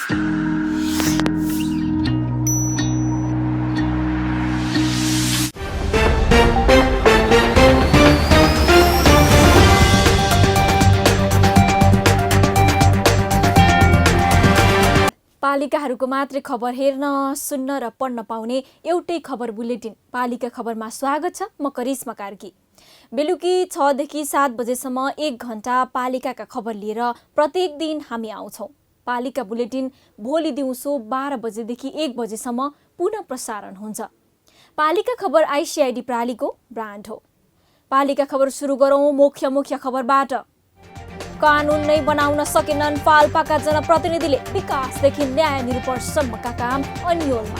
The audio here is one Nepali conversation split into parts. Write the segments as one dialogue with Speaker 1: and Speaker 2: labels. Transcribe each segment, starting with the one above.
Speaker 1: पालिकाहरूको मात्रै खबर हेर्न, सुन्न र पढ्न पाउने एउटै खबर बुलेटिन पालिका खबरमा स्वागत छ। म करिश्मा कार्की। बेलुकी 6 देखि 7 बजेसम्म 1 घण्टा पालिकाका खबर लिएर प्रत्येक दिन हामी आउँछौँ। पालिका बुलेटिन भोलि दिउँसो 12 बजेदेखि 1 बजेसम्म पुनः प्रसारण हुन्छ। पालिका खबर आइसिआइडी प्रालीको ब्रान्ड हो। पालिका खबर सुरु गरौँ मुख्य खबरबाट। कानुन नै बनाउन सकेनन् पाल्पाका जनप्रतिनिधिले, विकासदेखि न्याय निरूपणसम्मका काम अन्योलमा।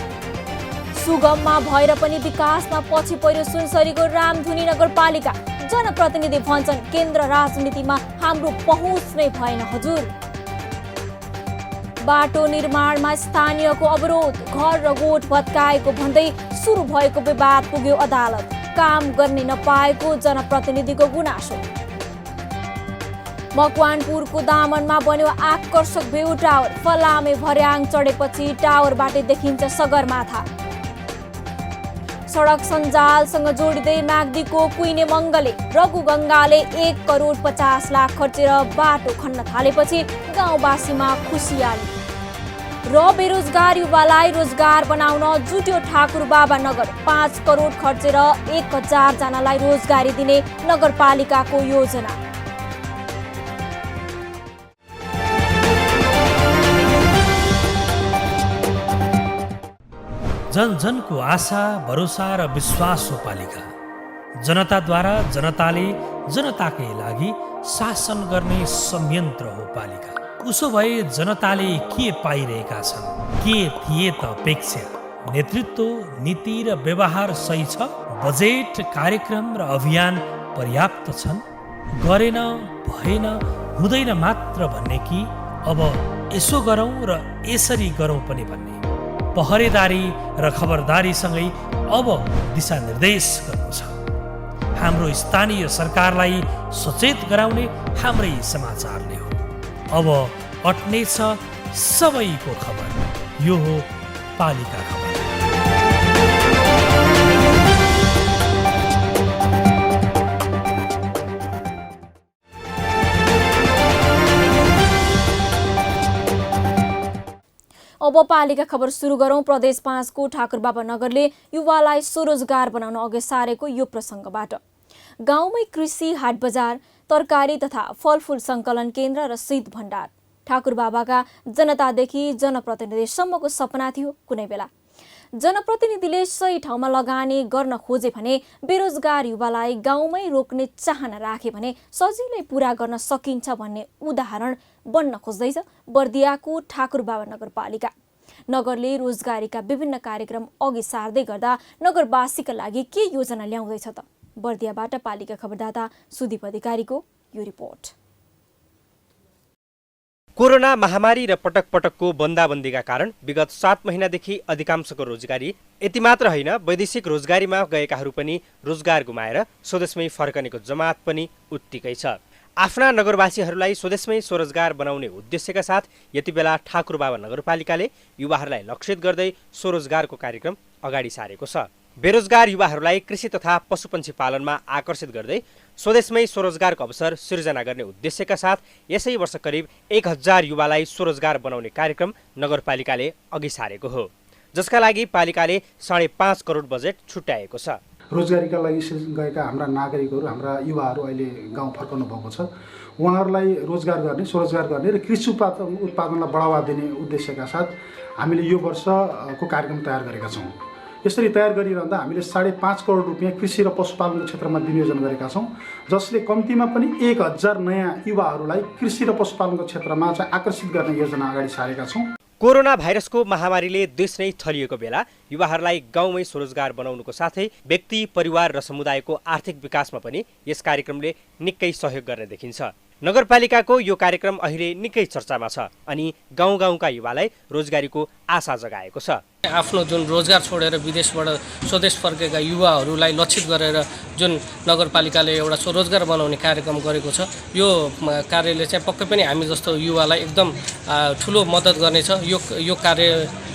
Speaker 1: सुगममा भएर पनि विकासमा पछि पर्यो सुनसरीको रामधुनी नगरपालिका। जनप्रतिनिधि भन्छन् केन्द्र राजनीतिमा हाम्रो पहुँच नै भएन हजुर। बाटो निर्माणमा स्थानीयको अवरोध, घर र गोठ भत्काएको भन्दै सुरु भएको विवाद पुग्यो अदालत। काम गर्ने नपाएको जनप्रतिनिधिको गुनासो। मकवानपुरको दामनमा बन्यो आकर्षक भ्यू टावर। फलामे भर्याङ चढेपछि टावरबाट देखिन्छ सगरमाथा। सडक सञ्जालसँग जोडिँदै म्याग्दीको कुइने मङ्गले रघुगङ्गाले 1 करोड 50 लाख खर्चेर बाटो खन्न थालेपछि गाउँवासीमा खुसियाली। र बेरोजगार युवालाई रोजगार बनाउन जुट्यो ठाकुरबाबा नगर। 5 करोड खर्चेर 1000 जनालाई रोजगारी दिने नगरपालिकाको योजना।
Speaker 2: जनजनको आशा, भरोसा र विश्वास हो पालिका। जनताद्वारा जनताले जनताकै लागि शासन गर्ने संयन्त्र हो पालिका। उसो भए जनताले के पाइरहेका छन्? के थिए त अपेक्षा? नेतृत्व, नीति र व्यवहार सही छ? बजेट, कार्यक्रम र अभियान पर्याप्त छन्? गरेन, भएन, हुँदैन मात्र भन्ने कि अब यसो गरौँ र यसरी गरौँ पनि भन्ने? पहरेदारी र खबरदारीसँगै अब दिशानिर्देश गर्नु छ। हाम्रो स्थानीय सरकारलाई सचेत गराउने हाम्रै समाचारले हो। अब अट्नेछ सबैको खबर। यो हो पालिका खबर।
Speaker 1: अब पालिका खबर सुरु गरौँ। प्रदेश 5 को ठाकुरबाबा नगरले युवालाई स्वरोजगार बनाउन अघि सारेको यो प्रसङ्गबाट। गाउँमै कृषि हाट बजार, तरकारी तथा फलफुल सङ्कलन केन्द्र र शीत भण्डार ठाकुरबाबाका जनतादेखि जनप्रतिनिधिसम्मको सपना थियो कुनै बेला। जनप्रतिनिधिले सही ठाउँमा लगानी गर्न खोजे भने, बेरोजगार युवालाई गाउँमै रोक्ने चाहना राखे भने सजिलै पुरा गर्न सकिन्छ भन्ने उदाहरण बन्न खोज्दैछ बर्दियाको ठाकुरबाबा नगरपालिका। नगरले रोजगारीका विभिन्न कार्यक्रम अघि सार्दै गर्दा नगरवासीका लागि के योजना ल्याउँदैछ त? बर्दियाबाट पालिका खबरदाता सुदीप अधिकारीको यो रिपोर्ट।
Speaker 3: कोरोना महामारी र पटक पटकको बन्दाबन्दीका कारण विगत 7 महिनादेखि अधिकांशको रोजगारी, यति मात्र होइन वैदेशिक रोजगारीमा गएकाहरू पनि रोजगार गुमाएर स्वदेशमै फर्कनेको जमात पनि उत्तिकै छ। आफ्ना नगरवासीहरूलाई स्वदेशमै स्वरोजगार बनाउने उद्देश्यका साथ यति बेला ठाकुरबाबा नगरपालिकाले युवाहरूलाई लक्षित गर्दै स्वरोजगारको कार्यक्रम अगाडि सारेको छ। बेरोजगार युवाहरूलाई कृषि तथा पशुपन्छी पालनमा आकर्षित गर्दै स्वदेशमै स्वरोजगारको अवसर सिर्जना गर्ने उद्देश्यका साथ यसै वर्ष करिब 1000 युवालाई स्वरोजगार बनाउने कार्यक्रम नगरपालिकाले अघि सारेको हो, जसका लागि पालिकाले 5.5 करोड बजेट छुट्याएको छ।
Speaker 4: रोजगारीका लागि गएका हाम्रा नागरिकहरू, हाम्रा युवाहरू अहिले गाउँ फर्कनु भएको छ। उहाँहरूलाई रोजगार गर्ने, स्वरोजगार गर्ने र कृषि उत्पादनलाई बढावा दिने उद्देश्यका साथ हामीले यो वर्षको कार्यक्रम तयार गरेका छौँ। यसरी तयार गरिरहँदा हामीले 5.5 करोड रुपियाँ कृषि र पशुपालनको क्षेत्रमा विनियोजन गरेका छौँ, जसले कम्तीमा पनि 1000 नयाँ युवाहरूलाई कृषि र पशुपालनको क्षेत्रमा चाहिँ आकर्षित गर्ने योजना अगाडि सारेका छौँ।
Speaker 3: कोरोना भाइरसको महामारीले देश नै थलिएको बेला युवाहरूलाई गाउँमै स्वरोजगार बनाउनुको साथै व्यक्ति, परिवार र समुदायको आर्थिक विकासमा पनि यस कार्यक्रमले निकै सहयोग गर्ने देखिन्छ। नगरपालिकाको यो कार्यक्रम अहिले निकै चर्चामा छ अनि गाउँ-गाउँका युवालाई रोजगारीको आशा जगाएको छ।
Speaker 5: आफ्नो जुन रोजगार छोडेर विदेशबाट स्वदेश फर्केका युवाहरूलाई लक्षित गरेर जुन नगरपालिकाले एउटा स्वरोजगार बनाउने कार्यक्रम गरेको छ, यो कार्यले चाहिँ पक्कै पनि हामी जस्तो युवालाई एकदम ठुलो मद्दत गर्नेछ। यो कार्य,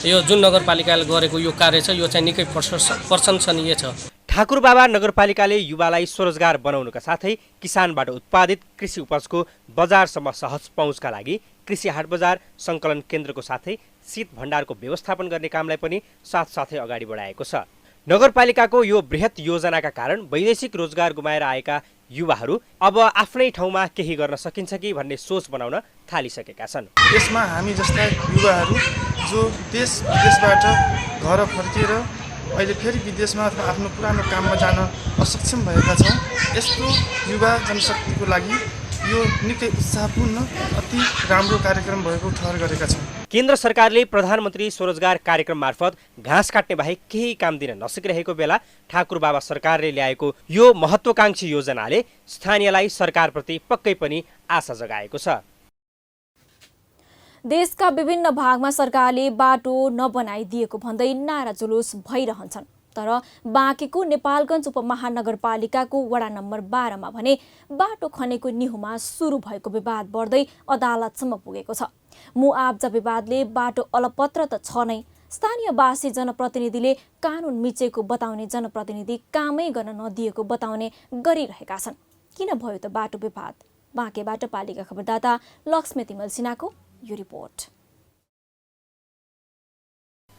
Speaker 5: यो जुन नगरपालिकाले गरेको यो कार्य छ, यो चाहिँ निकै प्रशंसनीय छ।
Speaker 3: ठाकुरबाबा नगरपालिकाले युवालाई स्वरोजगार बनाउनुका साथै किसानबाट उत्पादित कृषि उपजको बजारसम्म सहज पहुँचका लागि कृषि हाट बजार सङ्कलन केन्द्रको साथै शीत भण्डारको व्यवस्थापन गर्ने कामलाई पनि साथसाथै अगाडि बढाएको छ। नगरपालिकाको यो बृहत योजनाका कारण वैदेशिक रोजगार गुमाएर आएका युवाहरू अब आफ्नै ठाउँमा केही गर्न सकिन्छ कि भन्ने सोच बनाउन थालिसकेका छन्।
Speaker 6: यसमा हामी जस्ता युवाहरू जो देश विदेशबाट घर फर्किएर अहिले फेरि विदेशमा अथवा आफ्नो पुरानो काममा जान असक्षम भएका छौँ, यस्तो युवा जनशक्तिको लागि यो निकै उत्साहपूर्ण अति राम्रो कार्यक्रम भएको ठहर गरेका छौँ।
Speaker 3: केन्द्र सरकारले प्रधानमन्त्री स्वरोजगार कार्यक्रम मार्फत घाँस काट्ने बाहेक केही काम दिन नसकिरहेको बेला ठाकुरबाबा सरकारले ल्याएको यो महत्त्वकांक्षी योजनाले स्थानीयलाई सरकारप्रति पक्कै पनि आशा जगाएको छ।
Speaker 1: देशका विभिन्न भागमा सरकारले बाटो नबनाइदिएको भन्दै नारा जुलुस भइरहन्छन्, तर बाँकेको नेपालगञ्ज उपमहानगरपालिकाको वडा नम्बर 12 मा भने बाटो खनेको निहुमा सुरु भएको विवाद बढ्दै अदालतसम्म पुगेको छ। मुआब्जा विवादले बाटो अलपत्र त छ नै, स्थानीयवासी जनप्रतिनिधिले कानुन मिचेको बताउने जनप्रतिनिधि कामै गर्न नदिएको बताउने गरिरहेका छन्। किन भयो त बाटो विवाद? बाँकेबाट पालिका खबरदाता लक्ष्मी तिमल सिन्हाको यो रिपोर्ट।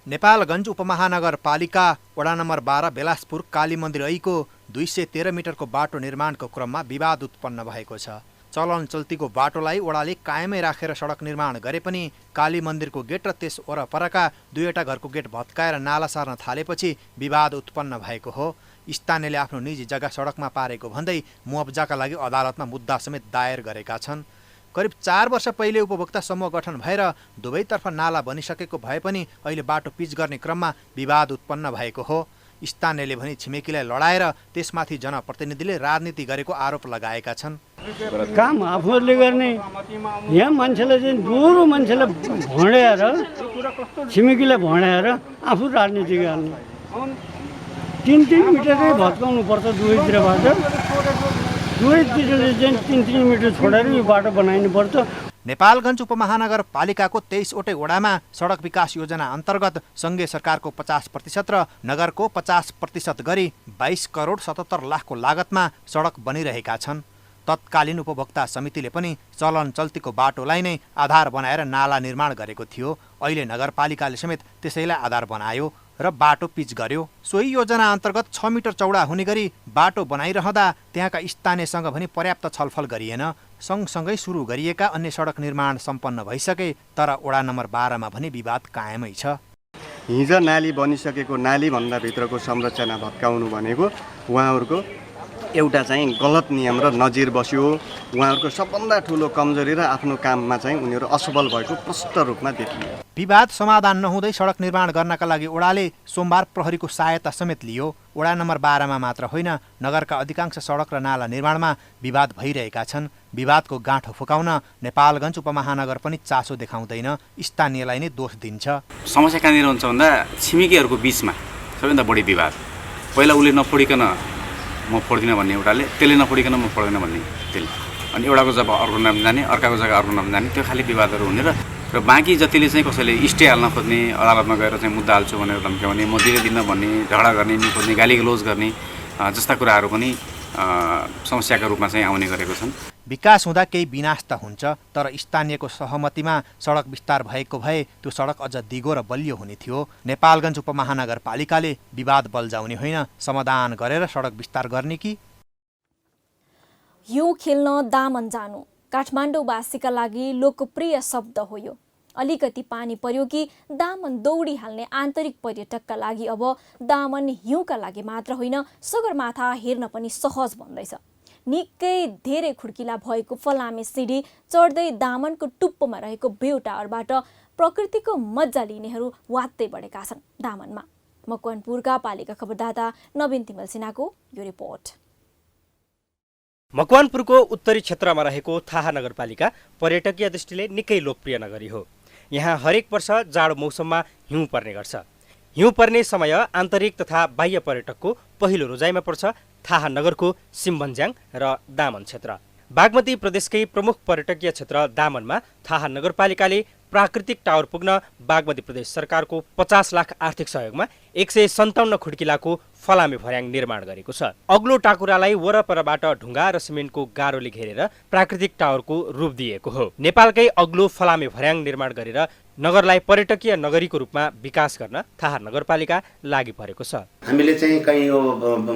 Speaker 7: नेपालगञ्ज उपमहानगरपालिका वडा नम्बर 12 बेलासपुर काली मन्दिर ऐको 213 मिटरको बाटो निर्माणको क्रममा विवाद उत्पन्न भएको छ। चलन चल्तीको बाटोलाई वडाले कायमै राखेर सडक निर्माण गरे पनि काली मन्दिरको गेट र त्यस वरपरका 2वटा घरको गेट भत्काएर नाला सार्न थालेपछि विवाद उत्पन्न भएको हो। स्थानीयले आफ्नो निजी जग्गा सडकमा पारेको भन्दै मुआब्जाका लागि अदालतमा मुद्दा समेत दायर गरेका छन्। करिब 4 वर्ष पहिले उपभोक्ता समूह गठन भएर दुवैतर्फ नाला बनिसकेको भए पनि अहिले बाटो पिच गर्ने क्रममा विवाद उत्पन्न भएको हो। स्थानीयले भने छिमेकीलाई लडाएर त्यसमाथि जनप्रतिनिधिले राजनीति गरेको आरोप लगाएका छन्।
Speaker 8: काम आफूहरूले गर्ने, यहाँ मान्छेलाई चाहिँ दोहोरो मान्छेलाई भँड्याएर छिमेकीलाई भँड्याएर आफू राजनीति गर्ने। 3-3 मिटरै भत्काउनु पर्छ दुवैतिरबाट, दुवैतिरले चाहिँ 3-3 मिटर छोडेर यो बाटो बनाइनु पर्छ।
Speaker 7: नेपालगञ्ज उपमहानगरपालिकाको 23वटै वडामा सडक विकास योजना अन्तर्गत सङ्घीय सरकारको 50% र नगरको 50% गरी 22 करोड 77 लाखको लागतमा सडक बनिरहेका छन्। तत्कालीन उपभोक्ता समितिले पनि चलन चल्तीको बाटोलाई नै आधार बनाएर नाला निर्माण गरेको थियो। अहिले नगरपालिकाले समेत त्यसैलाई आधार बनायो र बाटो पिच गर्यो। सोही योजना अन्तर्गत 6 मिटर चौडा हुने गरी बाटो बनाइरहँदा त्यहाँका स्थानीयसँग पनि पर्याप्त छलफल गरिएन। सँगसँगै सुरु गरिएका अन्य सडक निर्माण सम्पन्न भइसके, तर वडा नम्बर 12 मा भने विवाद कायमै छ।
Speaker 9: हिजो नाली बनिसकेको नालीभन्दा भित्रको संरचना भत्काउनु भनेको उहाँहरूको एउटा चाहिँ गलत नियम र नजिर बस्यो। उहाँहरूको सबभन्दा ठुलो कमजोरी र आफ्नो काममा चाहिँ उनीहरू असफल भएको प्रष्ट रूपमा देखियो।
Speaker 7: विवाद समाधान नहुँदै सडक निर्माण गर्नका लागि वडाले सोमबार प्रहरीको सहायता समेत लियो। वडा नम्बर 12 मा मात्र होइन, नगरका अधिकांश सडक र नाला निर्माणमा विवाद भइरहेका छन्। विवादको गाँठो फुकाउन नेपालगञ्ज उपमहानगर पनि चासो देखाउँदैन, स्थानीयलाई नै दोष दिन्छ।
Speaker 10: समस्या कहाँनिर हुन्छ भन्दा छिमेकीहरूको बिचमा सबैभन्दा बढी विवाद। पहिला उसले नफोडिकन म फोड्दिनँ भन्ने एउटाले, त्यसले नफोडिकन म फोड्दैन भन्ने त्यसले, अनि एउटाको जग्गा अर्को नाम जाने, अर्काको जग्गा अर्को नाम जाने, त्यो खालि विवादहरू हुने। र बाँकी जतिले चाहिँ कसैले स्टे हाल्न खोज्ने, अदालतमा गएर चाहिँ मुद्दा हाल्छु भनेर धम्क्याउने, म दिन्न भन्ने, झगडा गर्ने, निखोज्ने, गाली गलोज गर्ने जस्ता कुराहरू पनि समस्याका रूपमा चाहिँ आउने गरेको छन्।
Speaker 7: विकास हुँदा केही विनाश त हुन्छ, तर स्थानीयको सहमतिमा सडक विस्तार भएको भए त्यो सडक अझ दिगो र बलियो हुने थियो। नेपालगञ्ज उपमहानगरपालिकाले विवाद बल्झाउने होइन, समाधान गरेर सडक विस्तार गर्ने कि?
Speaker 1: हिउँ खेल्न दामन जानु काठमाडौँवासीका लागि लोकप्रिय शब्द हो यो। अलिकति पानी पर्यो कि दामन दौडिहाल्ने आन्तरिक पर्यटकका लागि अब दामन हिउँका लागि मात्र होइन, सगरमाथा हेर्न पनि सहज बन्दैछ। निकै धेरै खुड्किला भएको फलामे सिँढी चढ्दै दामनको टुप्पोमा रहेको भ्यू टावरबाट प्रकृतिको मजा लिनेहरू वात्तै बढेका छन् दामनमा। मकवानपुरका पालिका खबरदाता नवीन तिमल सिन्हाको यो रिपोर्ट।
Speaker 3: मकवानपुरको उत्तरी क्षेत्रमा रहेको थाहा नगरपालिका पर्यटकीय दृष्टिले निकै लोकप्रिय नगरी हो। यहाँ हरेक वर्ष जाडो मौसममा हिउँ पर्ने गर्छ। हिउँ पर्ने समय आन्तरिक तथा बाह्य पर्यटकको पहिलो रोजाइमा पर्छ थाहा नगरको सिम्बन्ज्याङ र दामन क्षेत्र। बागमती प्रदेशकै प्रमुख पर्यटकीय क्षेत्र दामनमा थाहा नगरपालिकाले प्राकृतिक टावर पुग्न बागमती प्रदेश सरकारको 50 लाख आर्थिक सहयोगमा 157 खुड्किलाको फलामे भर्याङ निर्माण गरेको छ। अग्लो टाकुरालाई वरपरबाट ढुङ्गा र सिमेन्टको गारोले घेरेर प्राकृतिक टावरको रूप दिएको हो। नेपालकै अग्लो फलामे भर्याङ निर्माण गरेर नगरलाई पर्यटकीय नगरीको रूपमा विकास गर्न थाहा नगरपालिका लागि परेको छ।
Speaker 11: हामीले चाहिँ कहीँ अब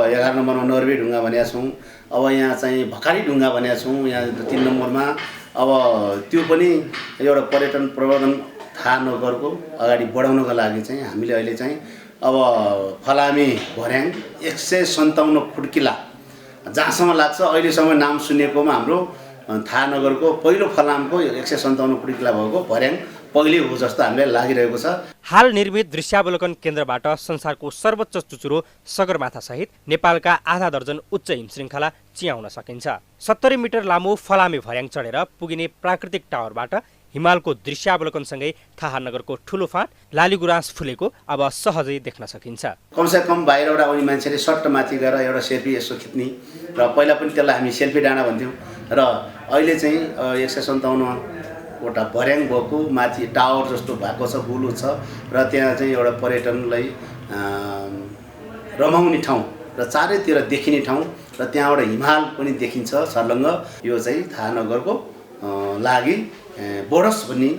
Speaker 11: 11 नम्बरमा नर्वे ढुङ्गा भनेका छौँ, अब यहाँ चाहिँ भकारी ढुङ्गा भनेका छौँ, यहाँ 3 नम्बरमा। अब त्यो पनि एउटा पर्यटन प्रवर्धन थाहा नगरको अगाडि बढाउनको लागि चाहिँ हामीले अहिले चाहिँ अब फलामे भर्याङ 157 खुड्किला जहाँसम्म लाग्छ अहिलेसम्म नाम सुनेकोमा हाम्रो थाहा नगरको पहिलो फलामको 157 खुड्किला भएको भर्याङ पहिले हो जस्तो हामीलाई लागिरहेको छ।
Speaker 3: हाल निर्मित दृश्यावलोकन केन्द्रबाट संसारको सर्वोच्च चुचुरो सगरमाथा सहित नेपालका आधा दर्जन उच्च हिमशृङ्खला चियाउन सकिन्छ। 70 मिटर लामो फलामे भर्याङ चढेर पुगिने प्राकृतिक टावरबाट हिमालको दृश्यावलोकनसँगै थाहा नगरको ठुलो फाँट लालीगुराँस फुलेको अब सहजै देख्न सकिन्छ।
Speaker 11: कमसेकम बाहिरबाट आउने मान्छेले सट्ट माथि गएर एउटा सेल्फी यसो खिच्ने, र पहिला पनि त्यसलाई हामी सेल्फी डाँडा भन्थ्यौँ, र अहिले चाहिँ 157 वटा भर्याङ भएको माथि टावर जस्तो भएको छ, बुलु छ, र त्यहाँ चाहिँ एउटा पर्यटनलाई रमाउने ठाउँ र चारैतिर देखिने ठाउँ, र त्यहाँबाट हिमाल पनि देखिन्छ सर्लङ्ग। यो चाहिँ थाहा नगरको लागि बढोस् भन्ने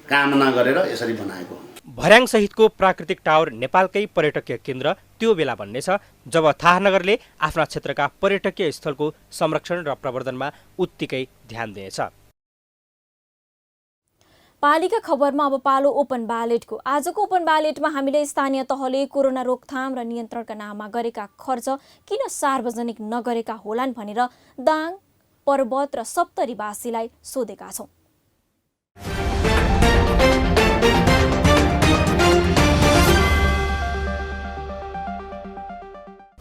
Speaker 11: कामना गरेर यसरी बनाएको।
Speaker 3: भर्याङ सहितको प्राकृतिक टावर नेपालकै पर्यटकीय केन्द्र त्यो बेला बन्नेछ जब थाहा नगरले आफ्ना क्षेत्रका पर्यटकीय स्थलको संरक्षण र प्रवर्धनमा उत्तिकै ध्यान दिनेछ।
Speaker 1: पालिका खबरमा अब पालो ओपन ब्यालेटको। आजको ओपन ब्यालेटमा हामीले स्थानीय तहले कोरोना रोकथाम र नियन्त्रणका नाममा गरेका खर्च किन सार्वजनिक नगरेका होलान् भनेर दाङ, पर्वत र सप्तरीवासीलाई सोधेका छौँ।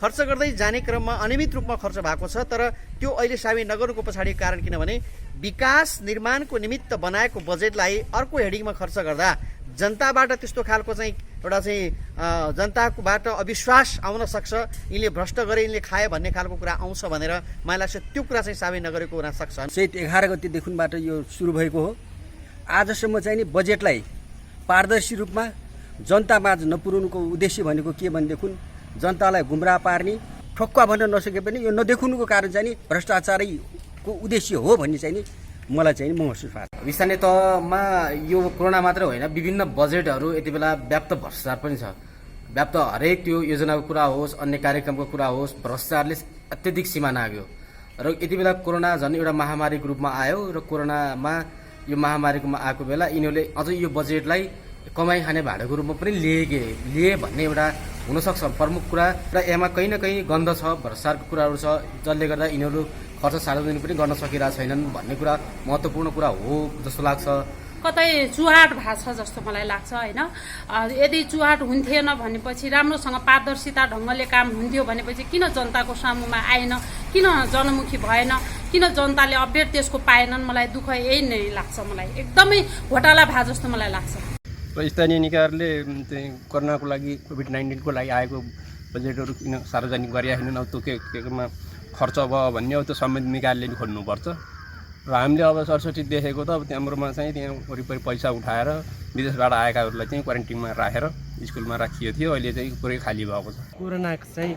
Speaker 12: खर्च गर्दै जाने क्रममा अनियमित रूपमा खर्च भएको छ, तर त्यो अहिले साबी नगर्नुको पछाडि कारण किनभने विकास निर्माणको निमित्त बनाएको बजेटलाई अर्को हेडिङमा खर्च गर्दा जनताबाट त्यस्तो खालको चाहिँ एउटा चाहिँ जनताकोबाट अविश्वास आउन सक्छ, यिनले भ्रष्ट गरे, यिनले खाए भन्ने खालको कुरा आउँछ भनेर मलाई लाग्छ त्यो कुरा चाहिँ साबी नगरेको हुन सक्छ।
Speaker 13: चैत 11 गतेदेखिबाट यो सुरु भएको हो। आजसम्म चाहिँ नि बजेटलाई पारदर्शी रूपमा जनतामाझ नपुर्याउनुको उद्देश्य भनेको के भनेदेखि जनतालाई गुमराह पार्ने, ठोक्का भन्न नसके पनि यो नदेखुनुको कारण चाहिँ नि भ्रष्टाचारैको उद्देश्य हो भन्ने चाहिँ नि मलाई चाहिँ महसुस भएको।
Speaker 14: स्थानीय तहमा यो कोरोना मात्रै होइन, विभिन्न बजेटहरू यति बेला व्याप्त भ्रष्टाचार पनि छ। व्याप्त हरेक त्यो योजनाको कुरा होस्, अन्य कार्यक्रमको कुरा होस्, भ्रष्टाचारले अत्यधिक सीमा नाग्यो र यति बेला कोरोना झन् एउटा महामारीको रूपमा आयो र कोरोनामा यो महामारीकोमा आएको बेला यिनीहरूले अझ यो बजेटलाई कमाइ खाने भाडाको रूपमा पनि लिए भन्ने एउटा हुनसक्छ प्रमुख कुरा। र यसमा कहीँ न कहीँ गन्ध छ, भ्रष्टाचारको कुराहरू छ, जसले गर्दा यिनीहरू खर्च सार्वजनिक पनि गर्न सकिरहेको छैनन् भन्ने कुरा महत्त्वपूर्ण कुरा हो जस्तो लाग्छ।
Speaker 15: कतै चुहाट भएको छ जस्तो मलाई लाग्छ होइन। यदि चुहाट हुन्थेन भनेपछि, राम्रोसँग पारदर्शिता ढङ्गले काम हुन्थ्यो भनेपछि किन जनताको सामुमा आएन, किन जनमुखी भएन, किन जनताले अपडेट त्यसको पाएनन्? मलाई दुःख यही नै लाग्छ। मलाई एकदमै घोटाला भए जस्तो मलाई लाग्छ।
Speaker 16: र स्थानीय निकायहरूले चाहिँ कोरोनाको लागि कोभिड-19 को लागि आएको बजेटहरू किन सार्वजनिक गरेका छैनन्? अब त्यो केमा खर्च भयो भन्ने हो, त्यो सम्बन्धित निकायले नि खोज्नुपर्छ। र हामीले अब सरस्वती देखेको त अब त्यहाँबाट चाहिँ त्यहाँ वरिपरि पैसा उठाएर विदेशबाट आएकाहरूलाई चाहिँ क्वारेन्टिनमा राखेर स्कुलमा राखिएको थियो, अहिले चाहिँ पुरै खाली भएको छ।
Speaker 17: कोरोना चाहिँ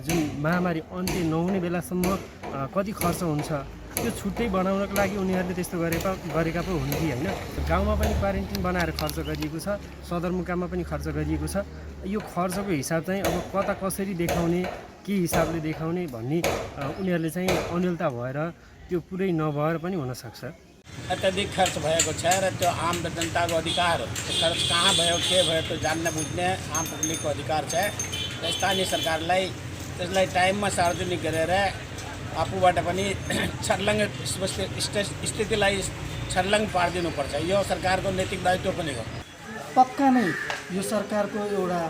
Speaker 17: जुन महामारी अन्त्य नहुने बेलासम्म कति खर्च हुन्छ त्यो छुट्टै बनाउनको लागि उनीहरूले त्यस्तो गरेका पो हुन् कि होइन। गाउँमा पनि क्वारेन्टिन बनाएर खर्च गरिएको छ, सदरमुकाममा पनि खर्च गरिएको छ। यो खर्चको हिसाब चाहिँ अब कता कसरी देखाउने, के हिसाबले देखाउने भन्ने उनीहरूले चाहिँ अन्यलता भएर त्यो पुरै नभएर पनि हुनसक्छ।
Speaker 18: अत्यधिक खर्च भएको छ र त्यो आम जनताको अधिकार हो। त्यो खर्च कहाँ भयो, के भयो त्यो जान्न बुझ्ने आम पब्लिकको अधिकार छ। स्थानीय सरकारलाई त्यसलाई टाइममा सार्वजनिक गरेर आफूबाट पनि छर्लङ्ग स्थितिलाई छर्लङ्ग पारिदिनुपर्छ। यो सरकारको नैतिक दायित्व पनि हो।
Speaker 19: पक्का नै यो सरकारको एउटा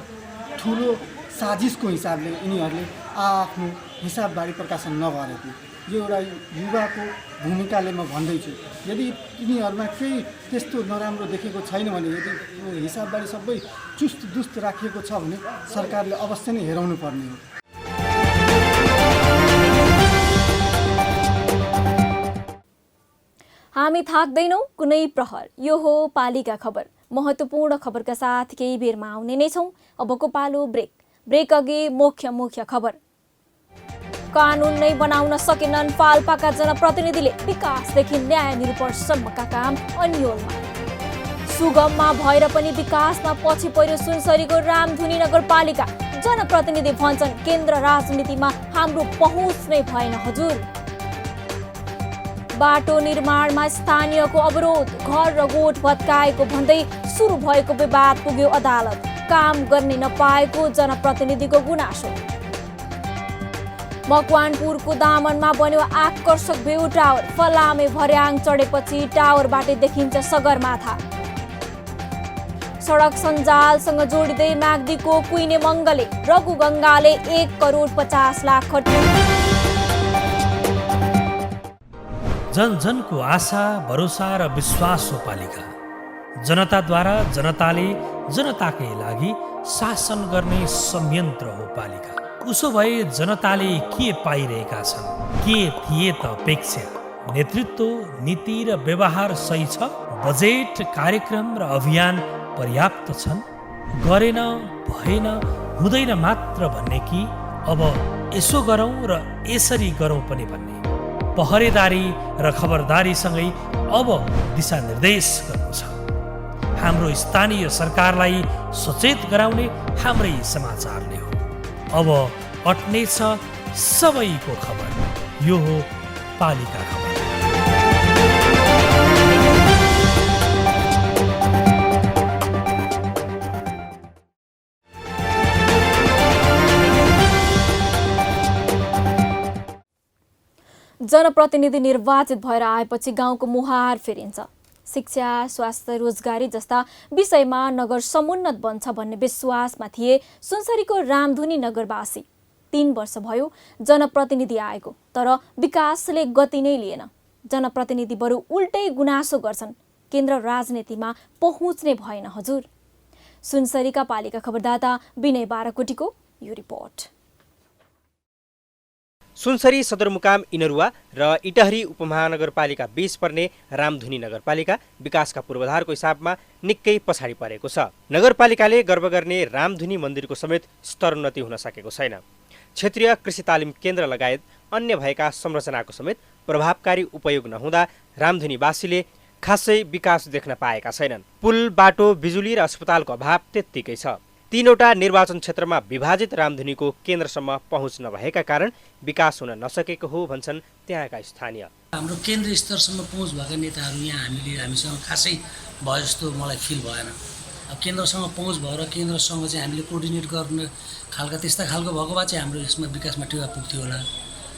Speaker 19: ठुलो साजिसको हिसाबले यिनीहरूले आफ्नो हिसाबबारी प्रकाशन नगरेको यो एउटा युवाको भूमिकाले म भन्दैछु। यदि यिनीहरूमा केही त्यस्तो नराम्रो देखेको छैन भने, यदि यो हिसाबबारी सबै चुस्त दुस्त राखिएको छ भने सरकारले अवश्य नै हेराउनु पर्ने हो।
Speaker 1: हामी थाक्दैनौँ कुनै प्रहर। यो हो पालिका खबर। महत्त्वपूर्ण खबरका साथ केही बेरमा आउने नै छौँ। अबको पालो ब्रेक अघि मुख्य खबर। कानुन नै बनाउन सकेनन् पाल्पाका जनप्रतिनिधिले। विकासदेखि न्याय निरूपणसम्मका काम अन्योलमा। सुगममा भएर पनि विकासमा पछि पर्यो सुनसरीको रामधुनी नगरपालिका। जनप्रतिनिधि भन्छन् केन्द्र राजनीतिमा हाम्रो पहुँच नै भएन हजुर। बाटो निर्माणमा स्थानीयको अवरोध, घर र गोठ भत्काएको भन्दै सुरु भएको विवाद पुग्यो अदालत। काम गर्ने नपाएको जनप्रतिनिधिको गुनासो। मकवानपुरको दामनमा बन्यो आकर्षक भ्यू टावर। फलामे भर्याङ चढेपछि टावरबाट देखिन्छ सगरमाथा। सडक सञ्जालसँग जोडिँदै म्याग्दीको कुइने मङ्गले। रघु गङ्गाले 1,50,00,000 खर्च।
Speaker 2: जन जनको आशा भरोसा र विश्वास हो पालिका। जनताद्वारा जनताले जनताकै लागि शासन गर्ने संयन्त्र हो पालिका। उसो भए जनताले के पाइरहेका छन्? के थिए त अपेक्षा? नेतृत्व, नीति र व्यवहार सही छ? बजेट, कार्यक्रम र अभियान पर्याप्त छन्? गरेन, भएन, हुँदैन मात्र भन्ने कि अब यसो गरौँ र यसरी गरौँ पनि भन्ने? पहरेदारी र खबरदारीसँगै अब दिशानिर्देश गर्नु छ। हाम्रो स्थानीय सरकारलाई सचेत गराउने हाम्रै समाचारले हो। अब अट्ने छ सबैको खबर। यो हो पालिका खबर।
Speaker 1: जनप्रतिनिधि निर्वाचित भएर आएपछि गाउँको मुहार फेरिन्छ। शिक्षा, स्वास्थ्य, रोजगारी जस्ता विषयमा नगर समुन्नत बन्छ भन्ने विश्वासमा थिए सुनसरीको रामधुनी नगरवासी। 3 वर्ष भयो जनप्रतिनिधि आएको, तर विकासले गति नै लिएन। जनप्रतिनिधि बरु उल्टै गुनासो गर्छन्, केन्द्र राजनीतिमा पहुँच नै भएन हजुर। सुनसरीका पालिका खबरदाता विनय बाराकोटीको यो रिपोर्ट।
Speaker 3: सुनसरी सदरमुकाम इनरुवा र इटहरी उपमहानगरपालिका 20 पर्ने रामधुनी नगरपालिका विकासका पूर्वाधारको हिसाबमा निकै पछाडि परेको छ। नगरपालिकाले गर्व गर्ने रामधुनी मन्दिरको समेत स्तरोन्नति हुन सकेको छैन। क्षेत्रीय कृषि तालिम केन्द्र लगायत अन्य भएका संरचनाको समेत प्रभावकारी उपयोग नहुँदा रामधुनीवासीले खासै विकास देख्न पाएका छैनन्। पुल, बाटो, बिजुली र अस्पतालको अभाव त्यत्तिकै छ। 3वटा निर्वाचन क्षेत्रमा विभाजित रामधुनीको केन्द्रसम्म पहुँच नभएका कारण विकास हुन नसकेको हो भन्छन् त्यहाँका स्थानीय।
Speaker 20: हाम्रो केन्द्र स्तरसम्म पहुँच भएका नेताहरू यहाँ हामीसँग खासै भयो जस्तो मलाई फिल भएन। अब केन्द्रसँग पहुँच भएर केन्द्रसँग चाहिँ हामीले कोर्डिनेट गर्ने त्यस्ता खालको भएको भए चाहिँ हाम्रो यसमा विकासमा टेवा पुग्थ्यो होला।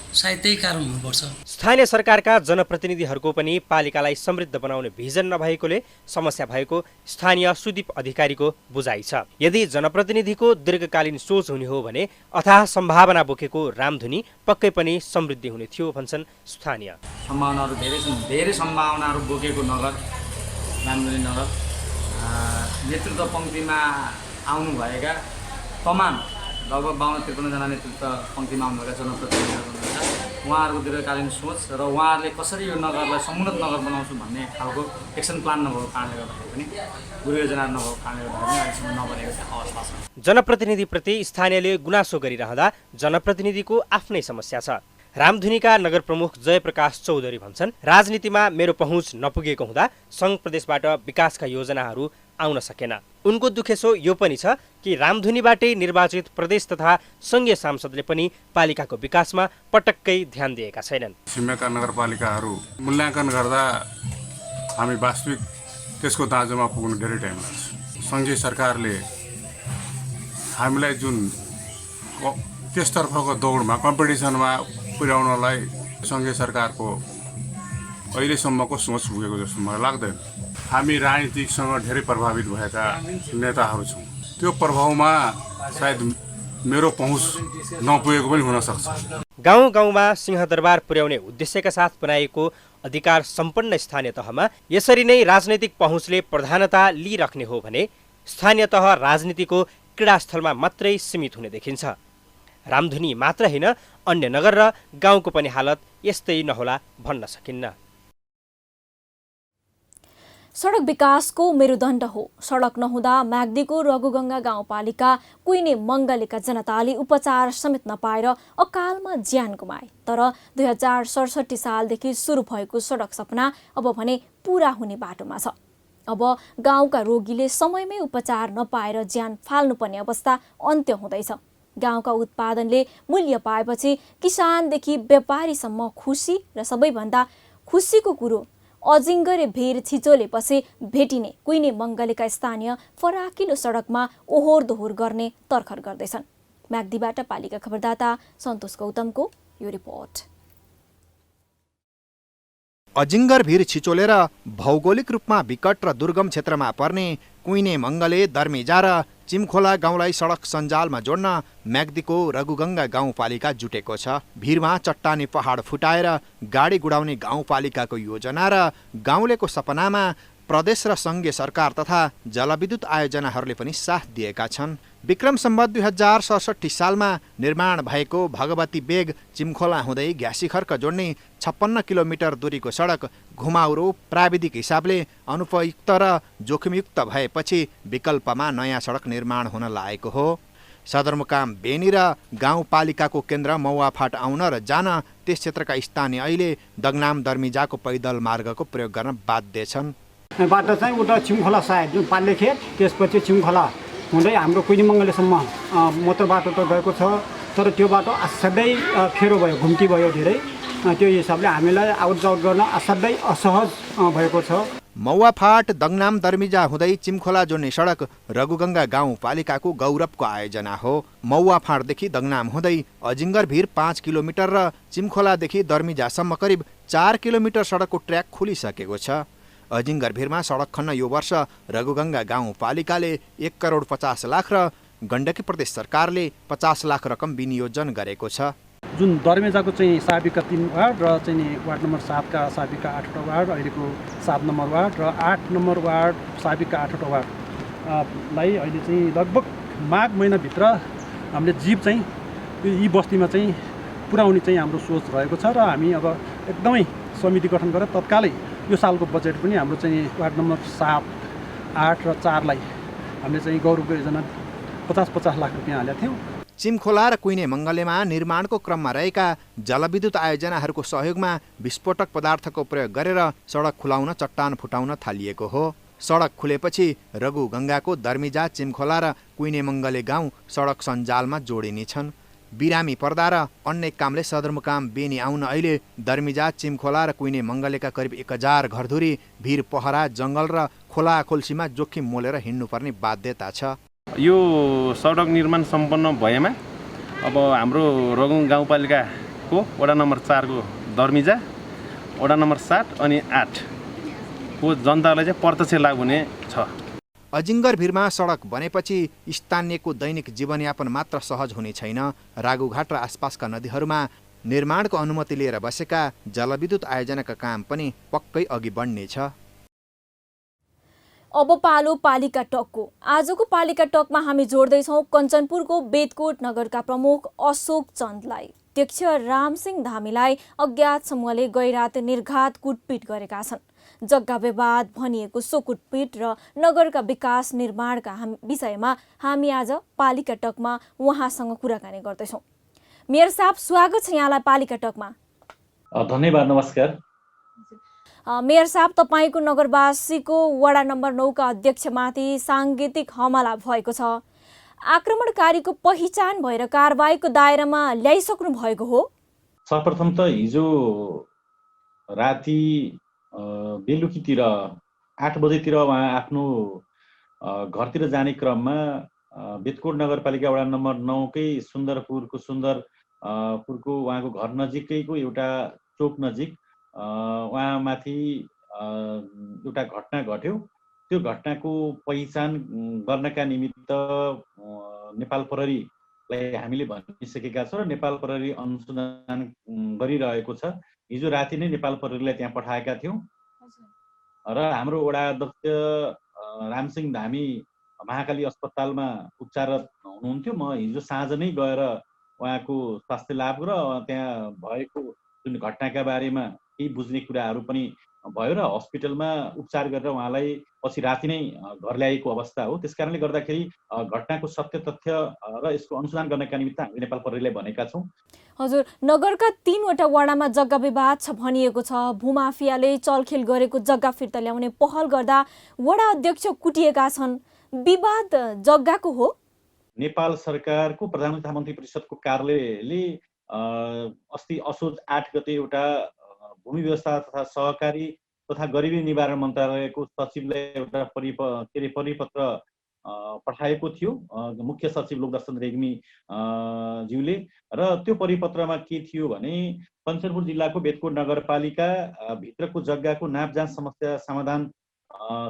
Speaker 20: सायद त्यही कारण हुनुपर्छ।
Speaker 3: स्थानीय सरकारका जनप्रतिनिधिहरूको पनि पालिकालाई समृद्ध बनाउने भिजन नभएकोले समस्या भएको स्थानीय सुदीप अधिकारीको बुझाइ छ। यदि जनप्रतिनिधिको दीर्घकालीन सोच हुने हो भने अथाह सम्भावना बोकेको रामधुनी पक्कै पनि समृद्धि हुने थियो भन्छन् स्थानीय।
Speaker 21: सम्भावनाहरू धेरै सम्भावनाहरू बोकेको नगर रामधुनी नगर। नेतृत्व पङ्क्तिमा आउनुभएका तमाम लगभग 52-53 जना नेतृत्व पङ्क्तिमा आउनुभएका जनप्रतिनिधिहरू हुनुहुन्छ। उहाँहरूको दीर्घकालीन सोच र उहाँहरूले कसरी यो नगरलाई समुन्नत नगर बनाउँछु भन्ने खालको एक्सन प्लान नभएको कारणले गर्दाखेरि पनि गुरुयोजना नभएको कारणले गर्दाखेरि अहिलेसम्म नबनेको अवस्था छ।
Speaker 3: जनप्रतिनिधिप्रति स्थानीयले गुनासो गरिरहँदा जनप्रतिनिधिको आफ्नै समस्या छ। रामधुनीका नगर प्रमुख जयप्रकाश चौधरी भन्छन् राजनीतिमा मेरो पहुँच नपुगेको हुँदा सङ्घ प्रदेशबाट विकासका योजनाहरू आउन सकेन। उनको दुखेसो यो पनि छ कि रामधुनीबाटै निर्वाचित प्रदेश तथा सङ्घीय सांसदले पनि पालिकाको विकासमा पटक्कै ध्यान दिएका छैनन्।
Speaker 22: छिमेका नगरपालिकाहरू मूल्याङ्कन गर्दा हामी वास्तविक त्यसको दाँजोमा पुग्नु धेरै टाइम लाग्छ। सङ्घीय सरकारले हामीलाई जुन त्यसतर्फको दौडमा कम्पिटिसनमा पुर्याउनलाई सङ्घीय सरकारको अहिलेसम्मको सोच पुगेको जस्तो मलाई लाग्दैन। हामी राजनीतिकसँग धेरै प्रभावित भएका नेताहरू छौँ। त्यो प्रभावमा सायद मेरो पहुँच नपुगेको पनि हुनसक्छ।
Speaker 3: गाउँ गाउँमा सिंहदरबार पुर्याउने उद्देश्यका साथ बनाइएको अधिकार सम्पन्न स्थानीय तहमा यसरी नै राजनैतिक पहुँचले प्रधानता लिइराख्ने हो भने स्थानीय तह राजनीतिको क्रीडास्थलमा मात्रै सीमित हुने देखिन्छ। रामधुनी मात्र होइन, अन्य नगर र गाउँको पनि हालत यस्तै नहोला भन्न सकिन्न।
Speaker 1: सडक विकासको मेरुदण्ड हो। सडक नहुँदा म्याग्दीको रघुगङ्गा गाउँपालिका कुइने मङ्गलेका जनताले उपचार समेत नपाएर अकालमा ज्यान गुमाए। तर 2067 सालदेखि सुरु भएको सडक सपना अब भने पूरा हुने बाटोमा छ। अब गाउँका रोगीले समयमै उपचार नपाएर ज्यान फाल्नुपर्ने अवस्था अन्त्य हुँदैछ। गाउँका उत्पादनले मूल्य पाएपछि किसानदेखि व्यापारीसम्म खुसी र सबैभन्दा खुसीको कुरो अजिङ्गरे भिर छिचोलेपछि भेटिने कुइने मङ्गलेका स्थानीय फराकिलो सडकमा ओहोर दोहोर गर्ने तर्खर गर्दैछन्। म्याग्दीबाट पालिका खबरदाता सन्तोष गौतमको यो रिपोर्ट।
Speaker 7: अजिङ्गर भिर छिचोलेर भौगोलिक रूपमा विकट र दुर्गम क्षेत्रमा पर्ने कुइने मङ्गले दर्मिजा र चिमखोला गाउँलाई सडक सञ्जालमा जोड्न म्याग्दीको रघुगङ्गा गाउँपालिका जुटेको छ। भिरमा चट्टानी पहाड फुटाएर गाडी गुडाउने गाउँपालिकाको योजना र गाउँलेको सपनामा प्रदेश र सङ्घीय सरकार तथा जलविद्युत आयोजनाहरूले पनि साथ दिएका छन्। विक्रम सम्वत 2067 सालमा निर्माण भएको भगवती बेग चिमखोला हुँदै घ्यासीखर्क जोड्ने 56 किलोमिटर दूरीको सडक घुमाउरो प्राविधिक हिसाबले अनुपयुक्त र जोखिमयुक्त भएपछि विकल्पमा नयाँ सडक निर्माण हुन लागेको हो। सदरमुकाम बेनी र गाउँपालिकाको केन्द्र मौवाफाट आउन र जान त्यस क्षेत्रका स्थानीय अहिले दगनाम दर्मिजाको पैदल मार्गको प्रयोग गर्न बाध्य छन्।
Speaker 8: बाटो चाहिँ उता छिमखोला सायद जुन पाल्ले खेत, त्यसपछि छिमखोला हुँदै हाम्रो कुइने मङ्गलेसम्म मोटर बाटो त गएको छ। तर त्यो बाटो असाध्यै खेरो भयो, घुम्ती भयो धेरै। त्यो हिसाबले हामीलाई आउट जाउट गर्न असाध्यै असहज भएको छ।
Speaker 7: मौवाफाट दगनाम दर्मिजा हुँदै चिमखोला जोड्ने सडक रघुगङ्गा गाउँपालिकाको गौरवको आयोजना हो। मौवाफाटदेखि दगनाम हुँदै अजिङ्गर भिर 5 किलोमिटर र चिमखोलादेखि दर्मिजासम्म करिब 4 किलोमिटर सडकको ट्र्याक खुलिसकेको छ। अजिङ्गर भिरमा सडक खन्न यो वर्ष रघुगङ्गा गाउँपालिकाले 1 करोड 50 लाख र गण्डकी प्रदेश सरकारले 50 लाख रकम विनियोजन गरेको छ।
Speaker 4: जुन दर्मेजाको चाहिँ साबिका 3 वार्ड र चाहिँ वार्ड नम्बर 7 का साबिका 8वटा वार्ड, अहिलेको 7 नम्बर वार्ड र 8 नम्बर वार्ड साबिका 8वटा वार्डलाई अहिले चाहिँ लगभग माघ महिनाभित्र हामीले जीप चाहिँ यी बस्तीमा चाहिँ पुर्याउने चाहिँ हाम्रो सोच रहेको छ। र हामी अब एकदमै समिति गठन गरेर तत्कालै यो सालको बजेट पनि हाम्रो चाहिँ वार्ड नम्बर 7, 8 र 4लाई हामीले चाहिँ गौरवको योजना 50-50 लाख रुपियाँ हालेका थियौँ।
Speaker 7: चिमखोला र कुइने मङ्गलेमा निर्माणको क्रममा रहेका जलविद्युत आयोजनाहरूको सहयोगमा विस्फोटक पदार्थको प्रयोग गरेर सडक खुलाउन चट्टान फुटाउन थालिएको हो। सडक खुलेपछि रघुगङ्गाको दर्मिजा, चिमखोला र कुइने मङ्गले गाउँ सडक सञ्जालमा जोडिनेछन्। बिरामी पर्दा र अन्य कामले सदरमुकाम बेनी आउन अहिले दर्मिजा, चिमखोला र कुइने मङ्गलेका करिब 1000 घरधुरी भिर पहरा, जङ्गल र खोला खोल्सीमा जोखिम मोलेर हिँड्नुपर्ने बाध्यता छ।
Speaker 5: यो सडक निर्माण सम्पन्न भएमा अब हाम्रो रघुगङ्गा गाउँपालिकाको वडा नम्बर 4 को दर्मिजा, वडा नम्बर 7 अनि 8 को जनतालाई चाहिँ प्रत्यक्ष लाभ हुने छ।
Speaker 7: अजिङ्गर भिरमा सडक बनेपछि स्थानीयको दैनिक जीवनयापन मात्र सहज हुने छैन, रागुघाट र आसपासका नदीहरूमा निर्माणको अनुमति लिएर बसेका जलविद्युत आयोजनाका काम पनि पक्कै अघि बढ्नेछ।
Speaker 1: अब पालो पालिका टकको। आजको पालिका टकमा हामी जोड्दैछौँ कञ्चनपुरको बेदकोट नगरका प्रमुख अशोक चन्दलाई। अध्यक्ष रामसिंह धामीलाई अज्ञात समूहले गैरात निर्घात कुटपिट गरेका छन्। जग्गा विवाद भनिएको सो कुटपिट र नगरका विकास निर्माणका विषयमा हामी आज पालिका टकमा उहाँसँग कुराकानी गर्दैछौँ। मेयर साहब, स्वागत छ यहाँलाई पालिका टकमा।
Speaker 23: धन्यवाद, नमस्कार।
Speaker 1: मेयर साहब, तपाईँको नगरवासीको वडा नम्बर 9 का अध्यक्षमाथि साङ्गीतिक हमला भएको छ। आक्रमणकारीको पहिचान भएर कारबाहीको दायरामा ल्याइसक्नु भएको हो?
Speaker 23: सर्वप्रथम त हिजो राति बेलुकीतिर 8 बजेतिर उहाँ आफ्नो घरतिर जाने क्रममा बेदकोट नगरपालिका वडा नम्बर 9 कै सुन्दरपुरको उहाँको घर नजिकैको एउटा चोक नजिक उहाँमाथि एउटा घटना घट्यो। त्यो घटनाको पहिचान गर्नका निमित्त नेपाल प्रहरी हामीले भनिसकेका छौँ र नेपाल प्रहरी अनुसन्धान गरिरहेको छ। हिजो राति नै नेपाल प्रहरीलाई त्यहाँ पठाएका थियौँ र हाम्रो वडा अध्यक्ष रामसिंह धामी महाकाली अस्पतालमा उपचाररत हुनुहुन्थ्यो। म हिजो साँझ नै गएर उहाँको स्वास्थ्य लाभ र त्यहाँ भएको जुन घटनाका बारेमा केही बुझ्ने कुराहरू पनि भयो र हस्पिटलमा उपचार गरेर उहाँलाई पछि राति नै घर ल्याएको अवस्था हो। त्यसकारणले गर्दाखेरि घटनाको सत्य तथ्य र यसको अनुसन्धान गर्नका निमित्त हामीले नेपाल प्रहरीलाई भनेका छौँ।
Speaker 1: हजुर, नगरका 3वटा वडामा जग्गा विवाद छ भनिएको छ। भूमाफियाले चलखेल गरेको जग्गा फिर्ता ल्याउने पहल गर्दा वडा अध्यक्ष कुटिएका छन्। विवाद जग्गाको हो?
Speaker 23: नेपाल सरकारको प्रधानमन्त्री मन्त्री परिषदको कार्यालयले अस्ति असोज 8 गते एउटा भूमि व्यवस्था तथा सहकारी तथा गरिबी निवारण मन्त्रालयको सचिवलाई एउटा परिपत्र पठाएको थियो मुख्य सचिव लोकदर्शन रेग्मी ज्यूले। र त्यो परिपत्रमा के थियो भने कञ्चनपुर जिल्लाको बेतकोट नगरपालिका भित्रको जग्गाको नापजाँच समस्या समाधान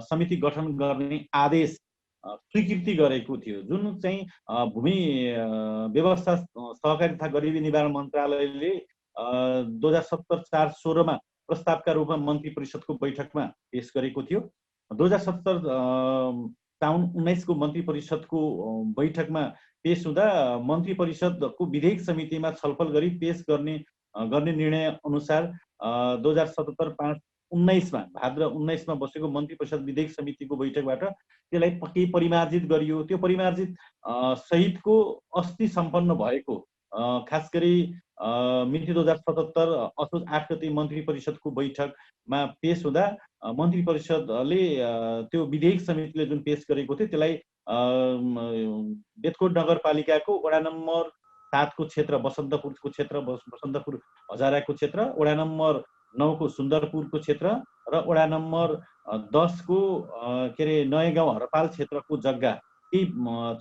Speaker 23: समिति गठन गर्ने आदेश स्वीकृति गरेको थियो, जुन चाहिँ भूमि व्यवस्था सहकारी तथा गरिबी निवारण मन्त्रालयले 2017-4-16 प्रस्तावका रूपमा मन्त्री परिषदको बैठकमा पेश गरेको थियो। 2017 साउन 19 को मन्त्री परिषदको बैठकमा पेश हुँदा मन्त्री परिषदको विधेयक समितिमा छलफल गरी पेश गर्ने निर्णय अनुसार 2017-5-19 भाद्र 19 मा बसेको मन्त्री परिषद विधेयक समितिको बैठकबाट त्यसलाई पक्कै परिमार्जित गरियो। त्यो परिमार्जित सहितको अस्ति सम्पन्न भएको खास गरी मिति 2077 असोज 8 गते मन्त्री परिषदको बैठकमा पेश हुँदा मन्त्री परिषदले त्यो विधेयक समितिले जुन पेश गरेको थियो त्यसलाई बेतकोट नगरपालिकाको वडा नम्बर 7 को क्षेत्र बसन्तपुरको क्षेत्र बसन्तपुर हजाराको क्षेत्र, वडा नम्बर 9 को सुन्दरपुरको क्षेत्र र वडा नम्बर 10 को नयाँ गाउँ हरपाल क्षेत्रको जग्गा, यी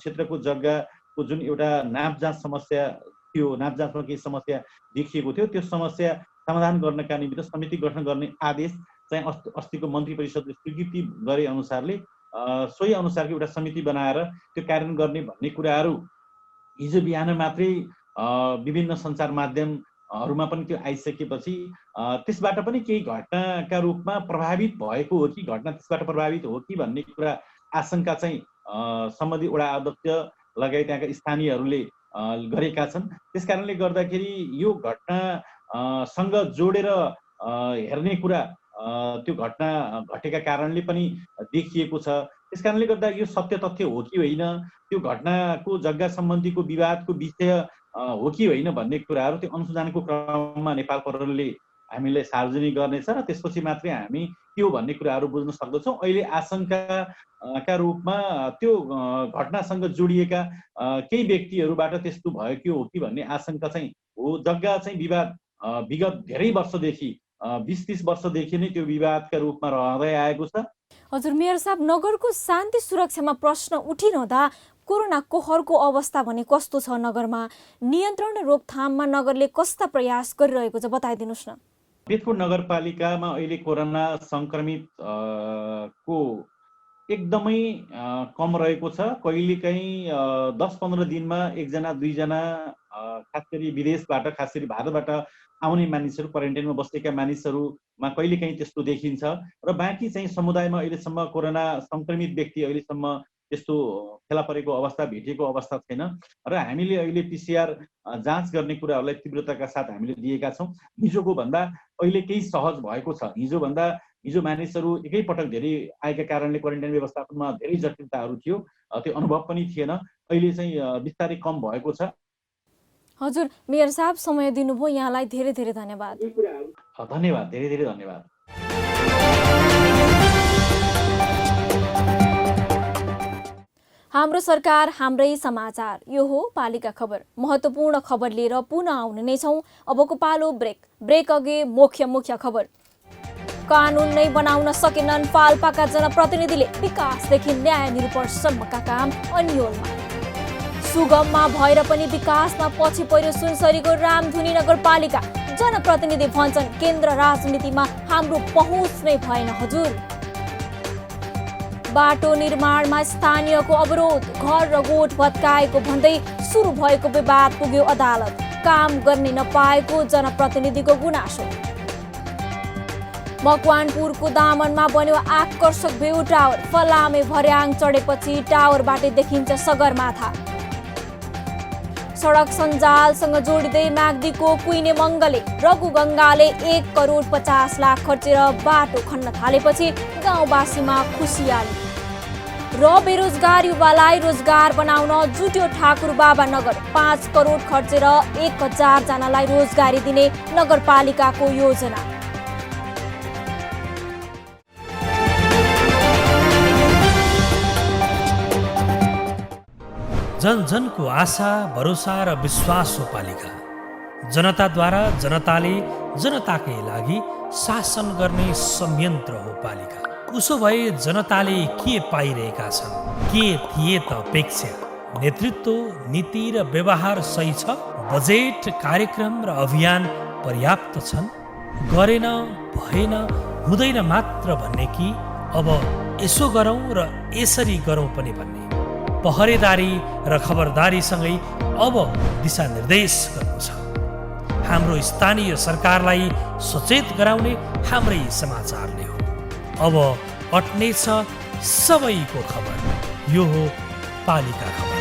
Speaker 23: क्षेत्रको जग्गाको जुन एउटा नापजाँच समस्या थियो, नापजाँचमा केही समस्या देखिएको थियो, त्यो समस्या समाधान गर्नका निमित्त समिति गठन गर्ने आदेश चाहिँ अस्तिको मन्त्री परिषदले स्वीकृति गरे अनुसारले सोही अनुसारको एउटा समिति बनाएर त्यो कार्यान्वयन गर्ने भन्ने कुराहरू हिजो बिहान मात्रै विभिन्न सञ्चार माध्यमहरूमा पनि त्यो आइसकेपछि त्यसबाट पनि केही घटनाका रूपमा प्रभावित भएको हो कि घटना त्यसबाट प्रभावित हो कि भन्ने कुरा आशंका चाहिँ सम्बन्धित वडा अध्यक्ष लगायत त्यहाँका स्थानीयहरूले गरेका छन्। त्यसकारणले गर्दाखेरि यो घटनासँग जोडेर हेर्ने कुरा त्यो घटना घटेका कारणले पनि देखिएको छ। त्यसकारणले गर्दा यो सत्य तथ्य हो कि होइन, त्यो घटनाको जग्गा सम्बन्धीको विवादको विषय हो कि होइन भन्ने कुराहरू त्यो अनुसन्धानको क्रममा नेपाल प्रहरीले हामीलाई सार्वजनिक गर्नेछ र त्यसपछि मात्रै हामी के हो भन्ने कुराहरू बुझ्न सक्दछौँ। अहिले आशंकाका रूपमा त्यो घटनासँग जोडिएका केही व्यक्तिहरूबाट त्यस्तो भयो कि हो कि भन्ने आशंका चाहिँ हो। जग्गा चाहिँ विवाद विगत धेरै वर्षदेखि 20-30 वर्षदेखि नै त्यो विवादका रूपमा रहँदै आएको छ।
Speaker 1: हजुर मेयर साहब, नगरको शान्ति सुरक्षामा प्रश्न उठिरहँदा कोरोना कोहरको अवस्था भने कस्तो छ नगरमा? नियन्त्रण र रोकथाममा नगरले कस्ता प्रयास गरिरहेको छ बताइदिनुहोस् न।
Speaker 23: बेतकोट नगरपालिकामा अहिले कोरोना संक्रमित को एकदमै कम रहेको छ। कहिलेकाहीँ 10-15 दिनमा 1-2 खास गरी विदेशबाट, खास गरी भारतबाट आउने मानिसहरू, क्वारेन्टाइनमा बसेका मानिसहरूमा कहिलेकाहीँ त्यस्तो देखिन्छ र बाँकी चाहिँ समुदायमा अहिलेसम्म कोरोना संक्रमित व्यक्ति अहिलेसम्म त्यस्तो फेला परेको अवस्था, भेटिएको अवस्था छैन र हामीले अहिले PCR जाँच गर्ने कुराहरूलाई तीव्रताका साथ हामीले दिएका छौँ। हिजोको भन्दा अहिले केही सहज भएको छ। हिजो मानिसहरू एकैपटक धेरै आएका कारणले क्वारेन्टाइन व्यवस्थापनमा धेरै जटिलताहरू थियो, त्यो अनुभव पनि थिएन। अहिले चाहिँ बिस्तारै कम भएको छ।
Speaker 1: हजुर मेयर साहब, समय दिनुभयो, यहाँलाई धेरै धेरै धन्यवाद।
Speaker 23: धन्यवाद, धेरै धेरै धन्यवाद।
Speaker 1: हाम्रो सरकार हाम्रै समाचार, यो हो पालिका खबर। महत्त्वपूर्ण खबर लिएर पुनः आउने नै छौँ। अबको पालो ब्रेक अघि मुख्य खबर। कानुन नै बनाउन सकेनन् पाल्पाका जनप्रतिनिधिले, विकासदेखि न्याय निरूपणसम्मका काम अन्योलमा। सुगममा भएर पनि विकासमा पछि पर्यो सुनसरीको रामधुनी नगरपालिका। जनप्रतिनिधि भन्छन् केन्द्र राजनीतिमा हाम्रो पहुँच नै भएन हजुर। बाटो निर्माणमा स्थानीयको अवरोध, घर र गोठ भत्काएको भन्दै सुरु भएको विवाद पुग्यो अदालत। काम गर्ने नपाएको जनप्रतिनिधिको गुनासो। मकवानपुरको दामनमा बन्यो आकर्षक भ्यू टावर। फलामे भर्याङ चढेपछि टावरबाट देखिन्छ सगरमाथा। सडक सञ्जालसँग जोडिँदै म्याग्दीको कुइने मङ्गले रघुगङ्गाले 1 करोड 50 लाख खर्चेर बाटो खन्न थालेपछि गाउँवासीमा खुसियाली। र बेरोजगार युवालाई रोजगार बनाउन जुट्यो ठाकुरबाबा नगर। 5 करोड खर्चेर 1000 जनालाई रोजगारी दिने नगरपालिकाको योजना।
Speaker 2: जन जनको आशा, भरोसा र विश्वास हो पालिका। जनताद्वारा जनताले जनताकै लागि शासन गर्ने संयन्त्र हो पालिका। उसो भए जनताले के पाइरहेका छन्? के थिए त अपेक्षा? नेतृत्व, नीति र व्यवहार सही छ? बजेट, कार्यक्रम र अभियान पर्याप्त छन्? गरेन, भएन, हुँदैन मात्र भन्ने कि अब यसो गरौँ र यसरी गरौँ पनि भन्ने? पहरेदारी र खबरदारीसँगै अब दिशानिर्देश गर्नु छ। हाम्रो स्थानीय सरकारलाई सचेत गराउने हाम्रै समाचारले हो। अब अट्नेछ सबैको खबर। यो हो पालिका खबर।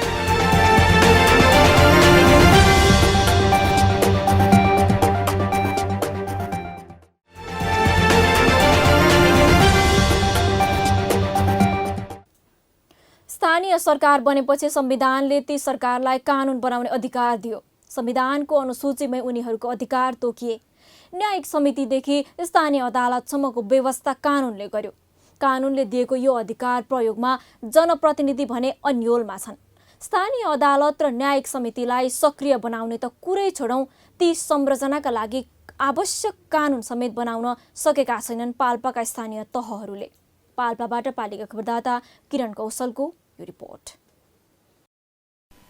Speaker 1: स्थानीय सरकार बनेपछि संविधानले ती सरकारलाई कानुन बनाउने अधिकार दियो। संविधानको अनुसूचीमै उनीहरूको अधिकार तोकिए। न्यायिक समितिदेखि स्थानीय अदालतसम्मको व्यवस्था कानुनले गर्यो। कानुनले दिएको यो अधिकार प्रयोगमा जनप्रतिनिधि भने अन्योलमा छन्। स्थानीय अदालत र न्यायिक समितिलाई सक्रिय बनाउने त कुरै छोडौँ, ती संरचनाका लागि आवश्यक कानुन समेत बनाउन सकेका छैनन् पाल्पाका स्थानीय तहहरूले। पाल्पाबाट पालिका खबरदाता किरण कौशलको यो रिपोर्ट।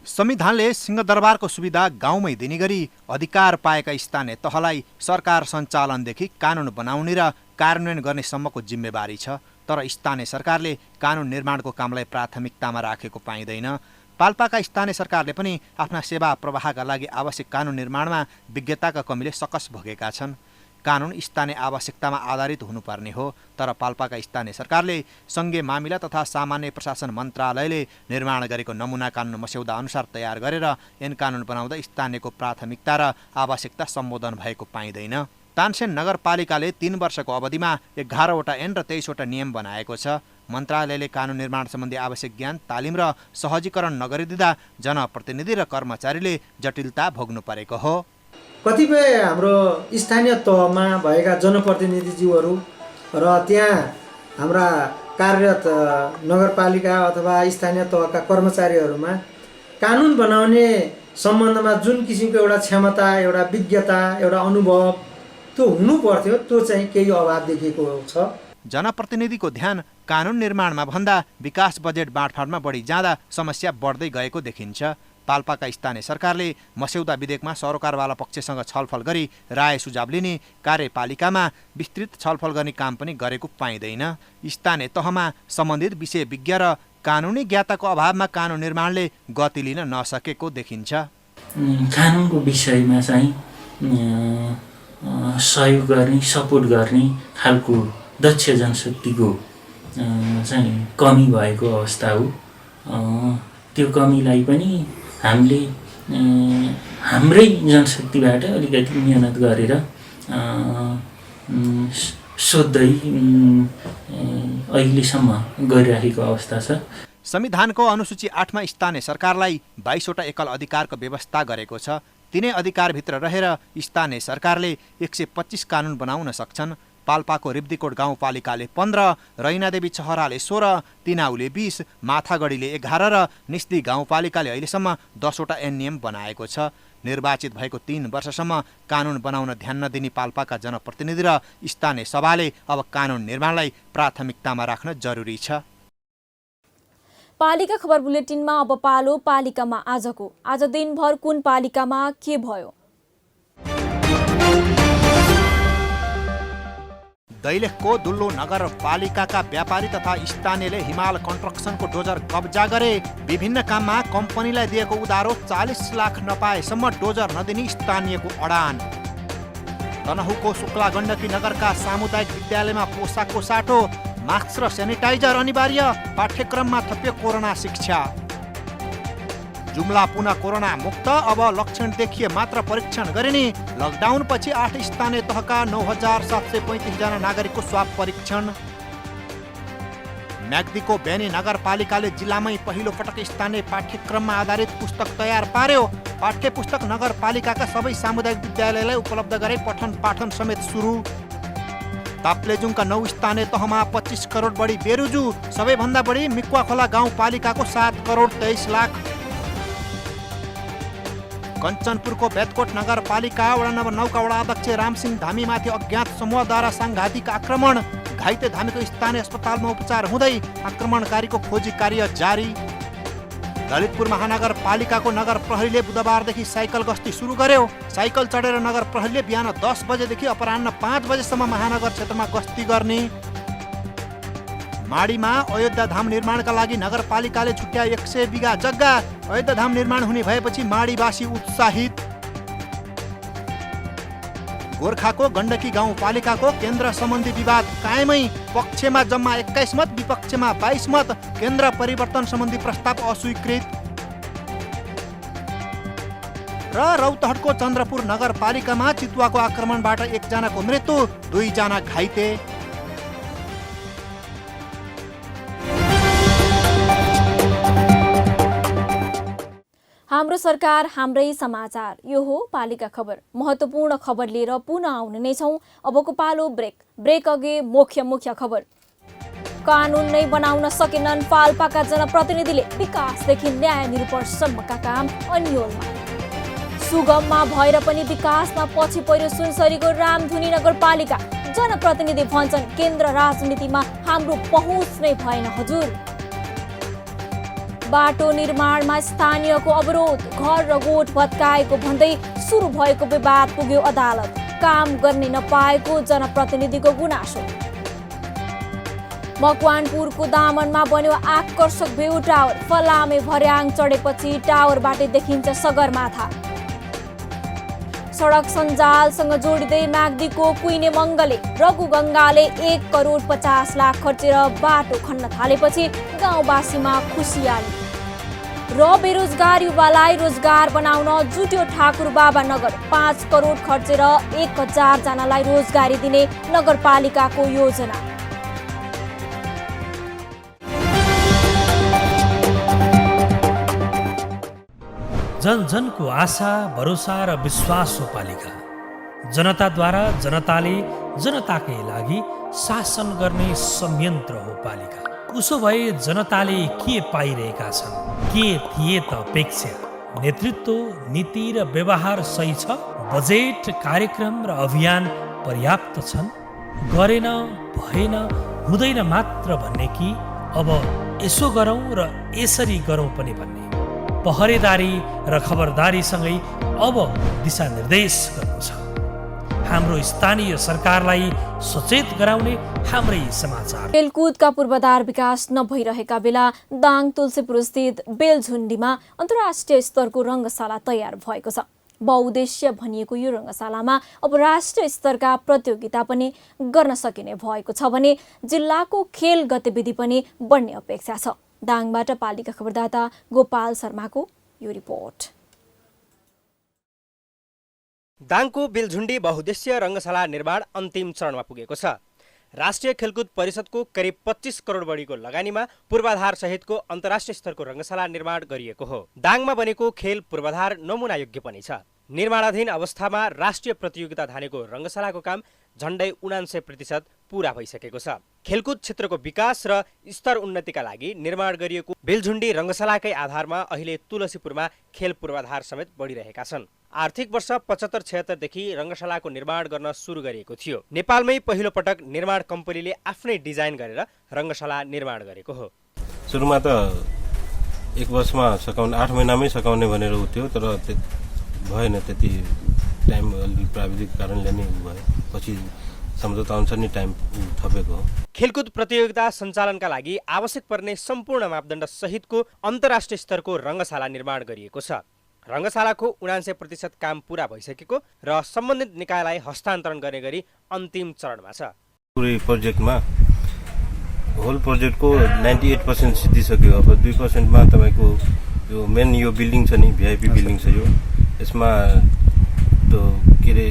Speaker 7: संविधानले सिंहदरबारको सुविधा गाउँमै दिने गरी अधिकार पाएका स्थानीय तहलाई सरकार सञ्चालनदेखि कानुन बनाउने र कार्यान्वयन गर्ने सम्मको जिम्मेवारी छ। तर स्थानीय सरकारले कानुन निर्माणको कामलाई प्राथमिकतामा राखेको पाइँदैन। पाल्पाका स्थानीय सरकारले पनि आफ्ना सेवा प्रवाहका लागि आवश्यक कानुन निर्माणमा विज्ञताका कमीले सकस भोगेका छन्। कानुन स्थानीय आवश्यकतामा आधारित हुनुपर्ने हो। तर पाल्पाका स्थानीय सरकारले सङ्घीय मामिला तथा सामान्य प्रशासन मन्त्रालयले निर्माण गरेको नमुना कानुन मस्यौदा अनुसार तयार गरेर ऐन कानुन बनाउँदा स्थानीयको प्राथमिकता र आवश्यकता सम्बोधन भएको पाइँदैन। तानसेन नगरपालिकाले 3 वर्षको अवधिमा 11वटा ऐन र 23वटा नियम बनाएको छ। मन्त्रालयले कानुन निर्माण सम्बन्धी आवश्यक ज्ञान, तालिम र सहजीकरण नगरिदिँदा जनप्रतिनिधि र कर्मचारीले जटिलता भोग्नु परेको हो।
Speaker 6: कतिपय हाम्रो स्थानीय तहमा भएका जनप्रतिनिधिज्यूहरू र त्यहाँ हाम्रा कार्यरत नगरपालिका अथवा स्थानीय तहका कर्मचारीहरूमा कानुन बनाउने सम्बन्धमा जुन किसिमको एउटा क्षमता, एउटा विज्ञता, एउटा अनुभव त्यो हुनुपर्थ्यो, त्यो चाहिँ केही अभाव देखिएको छ।
Speaker 7: जनप्रतिनिधिको ध्यान कानुन निर्माणमा भन्दा विकास बजेट बाँडफाँडमा बढी जाँदा समस्या बढ्दै गएको देखिन्छ। पाल्पाका स्थानीय सरकारले मस्यौदा विधेयकमा सरोकारवाला पक्षसँग छलफल गरी राय सुझाव लिने, कार्यपालिकामा विस्तृत छलफल गर्ने काम पनि गरेको पाइँदैन। स्थानीय तहमा सम्बन्धित विषय विज्ञ र कानुनी ज्ञाताको अभावमा कानुन निर्माणले गति लिन नसकेको देखिन्छ।
Speaker 9: कानुनको विषयमा चाहिँ सहयोग गर्ने, सपोर्ट गर्ने खालको दक्ष जनशक्तिको चाहिँ कमी भएको अवस्था हो। त्यो कमीलाई पनि हामीले हाम्रै जनशक्तिबाट अलिकति मेहनत गरेर सोध्दै अहिलेसम्म गरिरहेको अवस्था छ।
Speaker 7: संविधानको अनुसूची 8मा स्थानीय सरकारलाई 22वटा एकल अधिकारको व्यवस्था गरेको छ। तिनै अधिकारभित्र रहेर स्थानीय सरकारले 125 कानुन बनाउन सक्छन्। पाल्पाको रिब्दीकोट गाउँपालिकाले 15, रैनादेवी छहराले 16, तिनाउले 20, माथागढीले 11 र निस्दी गाउँपालिकाले अहिलेसम्म 10वटा ऐन नियम बनाएको छ। निर्वाचित भएको 3 वर्षसम्म कानुन बनाउन ध्यान नदिने पाल्पाका जनप्रतिनिधि र स्थानीय सभाले अब कानुन निर्माणलाई प्राथमिकतामा राख्न जरुरी छ।
Speaker 1: पालिका खबर बुलेटिनमा अब पालो पालिकामा आजको। आज दिनभर कुन पालिकामा के भयो?
Speaker 7: दैलेखको दुल्लो नगरपालिकाका व्यापारी तथा स्थानीयले हिमाल कन्स्ट्रक्सनको डोजर कब्जा गरे। विभिन्न काममा कम्पनीलाई दिएको उधारो 40 लाख नपाएसम्म डोजर नदिने स्थानीयको अडान। तनहुको शुक्ला गण्डकी नगरका सामुदायिक विद्यालयमा पोसाकको साटो, मास्क र सेनिटाइजर अनिवार्य, पाठ्यक्रममा थपियो कोरोना शिक्षा। जुम्ला पुनः कोरोना मुक्त, अब लक्षण देखिए मात्र परीक्षण गरिने। लकडाउन पछि 8 स्थानीय तहका 9735 जना नागरिकको स्वाब परीक्षण। म्याग्दीको बेनी नगरपालिकाले जिल्लामै पहिलो पटक स्थानीय पाठ्यक्रममा आधारित पुस्तक तयार पार्यो। पाठ्य पुस्तक नगरपालिकाका सबै सामुदायिक विद्यालयलाई उपलब्ध गरे पठन पाठन समेत सुरु। ताप्लेजुङका 9 स्थानीय तहमा 25 करोड बढी बेरुजु, सबैभन्दा बढी मिक्वाखोला गाउँपालिकाको 7 करोड 23 लाख। कञ्चनपुरको बेतकोट नगरपालिका वडा नम्बर 9 का वडा अध्यक्ष रामसिंह धामीमाथि अज्ञात समूहद्वारा साङ्घातिक आक्रमण। घाइते धामीको स्थानीय अस्पतालमा उपचार हुँदै आक्रमणकारीको खोजी कार्य जारी। ललितपुर महानगरपालिकाको नगर प्रहरीले बुधबारदेखि साइकल गस्ती सुरु गर्यो। साइकल चढेर नगर प्रहरीले बिहान 10 बजेदेखि अपराह्न 5 बजेसम्म महानगर क्षेत्रमा गस्ती गर्ने। माडीमा अयोध्या धाम निर्माणका लागि नगरपालिकाले छुट्याए 100 बिघा जग्गा। अयोध्या धाम निर्माण हुने भएपछि माडीवासी उत्साहित। गोर्खाको गण्डकी गाउँपालिकाको केन्द्र सम्बन्धी विवाद कायमै, पक्षमा जम्मा 21 मत, विपक्षमा 22 मत। केन्द्र परिवर्तन सम्बन्धी प्रस्ताव अस्वीकृत। र रौतहटको चन्द्रपुर नगरपालिकामा चितुवाको आक्रमणबाट 1 जनाको मृत्यु, 2 जना घाइते।
Speaker 1: हाम्रो सरकार हाम्रै समाचार, यो हो पालिका खबर। महत्त्वपूर्ण खबर लिएर पुनः आउने नै छौँ। अबको पालो ब्रेक अघि मुख्य खबर। कानुन नै बनाउन सकेनन् पाल्पाका जनप्रतिनिधिले, विकासदेखि न्याय निरूपणसम्मका काम अन्योलमा। सुगममा भएर पनि विकासमा पछि पर्यो सुनसरीको रामधुनी नगरपालिका। जनप्रतिनिधि भन्छन् केन्द्र राजनीतिमा हाम्रो पहुँच नै भएन हजुर। बाटो निर्माणमा स्थानीयको अवरोध, घर र गोठ भत्काएको भन्दै सुरु भएको विवाद पुग्यो अदालत। काम गर्ने नपाएको जनप्रतिनिधिको गुनासो। मकवानपुरको दामनमा बन्यो आकर्षक भ्यू टावर। फलामे भर्याङ चढेपछि टावरबाट देखिन्छ सगरमाथा। सडक सञ्जालसँग जोडिँदै म्याग्दीको कुइने मङ्गले रघुगङ्गाले 1 करोड 50 लाख खर्चेर बाटो खन्न थालेपछि गाउँवासीमा खुसियाली। र बेरोजगार युवालाई रोजगार बनाउन जुट्यो ठाकुरबाबा नगर। 5 करोड खर्चेर 1000 जनालाई रोजगारी दिने नगरपालिकाको योजना।
Speaker 2: जन जनको आशा, भरोसा र विश्वास हो पालिका। जनताद्वारा जनताले जनताकै लागि शासन गर्ने संयन्त्र हो पालिका। उसो भए जनताले के पाइरहेका छन्, के थिए त अपेक्षा? नेतृत्व, नीति र व्यवहार सही छ? बजेट, कार्यक्रम र अभियान पर्याप्त छन्? गरेन, भएन, हुँदैन मात्र भन्ने कि अब यसो गरौँ र यसरी गरौँ पनि भन्ने? पहरेदारी र खबरदारीसँगै अब दिशानिर्देश गर्नु छ। हाम्रो स्थानीय सरकारलाई सचेत गराउने हाम्रै समाचार।
Speaker 1: खेलकुदका पूर्वाधार विकास नभइरहेका बेला दाङ तुलसीपुर स्थित बेलझुण्डीमा अन्तर्राष्ट्रिय स्तरको रङ्गशाला तयार भएको छ। बहुउद्देश्य भनिएको यो रङ्गशालामा अब राष्ट्रिय स्तरका प्रतियोगिता पनि गर्न सकिने भएको छ भने जिल्लाको खेल गतिविधि पनि बढ्ने अपेक्षा छ। दाङबाट पालिका खबरदाता गोपाल शर्माको यो रिपोर्ट।
Speaker 3: दाङको बेलझुण्डी बहुउद्देश्य रङ्गशाला निर्माण अन्तिम चरणमा पुगेको छ। राष्ट्रिय खेलकुद परिषदको करिब 25 करोड बढीको लगानीमा पूर्वाधार सहितको अन्तर्राष्ट्रिय स्तरको रङ्गशाला निर्माण गरिएको हो। दाङमा बनेको खेल पूर्वाधार नमुना योग्य पनि छ। निर्माणाधीन अवस्थामा राष्ट्रिय प्रतियोगिता धानेको रङ्गशालाको काम झण्डै 79% पूरा भइसकेको छ। खेलकुद क्षेत्रको विकास र स्तर उन्नतिका लागि निर्माण गरिएको बेलझुण्डी रङ्गशालाकै आधारमा अहिले तुलसीपुरमा खेल पूर्वाधार समेत बढिरहेका छन्। आर्थिक वर्ष 75-76 देखि रङ्गशालाको निर्माण गर्न सुरु गरिएको थियो। नेपालमै पहिलो पटक निर्माण कम्पनीले आफ्नै डिजाइन गरेर रङ्गशाला निर्माण गरेको हो।
Speaker 10: सुरुमा त 1 वर्षमा सकाउने 8 महिनामै सकाउने भनेर थियो, तर भएन, त्यति टाइम अलि प्राविधिक कारणले नै भयो। पछि सम्झौता अनुसार नै टाइम थपेको हो।
Speaker 3: खेलकुद प्रतियोगिता सञ्चालनका लागि आवश्यक पर्ने सम्पूर्ण मापदण्ड सहितको अन्तर्राष्ट्रिय स्तरको रङ्गशाला निर्माण गरिएको छ। रङ्गशालाको 79% काम पूरा भइसकेको र सम्बन्धित निकायलाई हस्तान्तरण गर्ने गरी अन्तिम चरणमा छ।
Speaker 10: पुरै प्रोजेक्टमा होल प्रोजेक्टको 98% सिद्धिसक्यो। अब 2%मा तपाईँको यो मेन यो बिल्डिङ छ नि, भिआइपी बिल्डिङ छ यो। यसमा त्यो के अरे